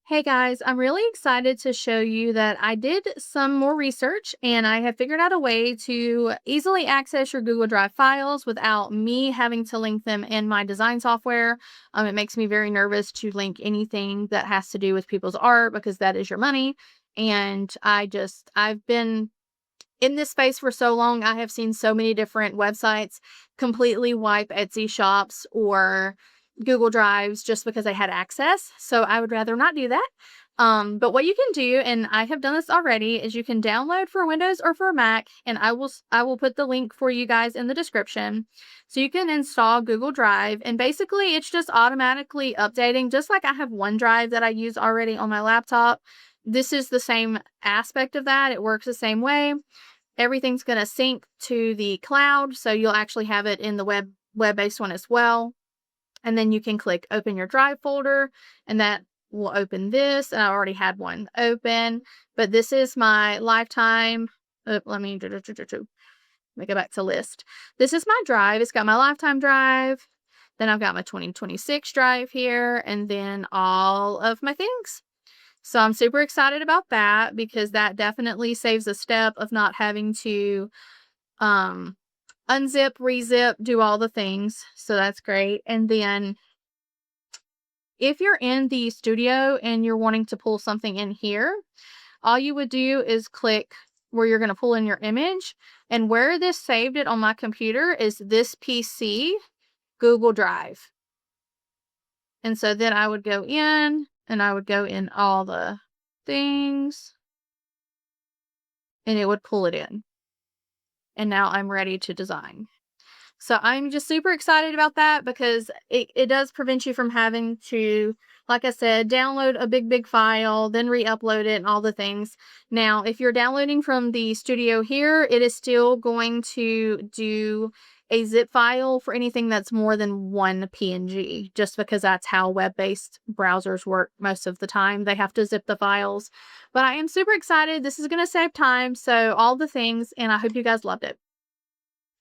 Hey guys, I'm really excited to show you that I did some more research and I have figured out a way to easily access your Google Drive files without me having to link them in my design software. It makes me very nervous to link anything that has to do with people's art because that is your money. And I've been in this space for so long. I have seen so many different websites completely wipe Etsy shops or Google Drives just because I had access. So I would rather not do that. But what you can do, and I have done this already, is you can download for Windows or for Mac, and I will put the link for you guys in the description. So you can install Google Drive, and basically it's just automatically updating, just like I have OneDrive that I use already on my laptop. This is the same aspect of that. It works the same way. Everything's going to sync to the cloud, so you'll actually have it in the web-based one as well. And then you can click open your drive folder, and that will open this. And I already had one open, but this is my lifetime. Let me go back to list. This is my drive. It's got my lifetime drive. Then I've got my 2026 drive here, and then all of my things. So I'm super excited about that because that definitely saves a step of not having to um, unzip, rezip, do all the things. So that's great. And then if you're in the studio and you're wanting to pull something in here, all you would do is click where you're going to pull in your image. And where this saved it on my computer is this PC, Google Drive. And so then I would go in and I would go in all the things and it would pull it in. And now I'm ready to design. So I'm just super excited about that because it does prevent you from having to, like I said, download a big file, then re-upload it and all the things. Now, if you're downloading from the studio here, it is still going to do a zip file for anything that's more than one PNG, just because that's how web-based browsers work most of the time. They have to zip the files. But I am super excited. This is going to save time. So all the things, and I hope you guys loved it.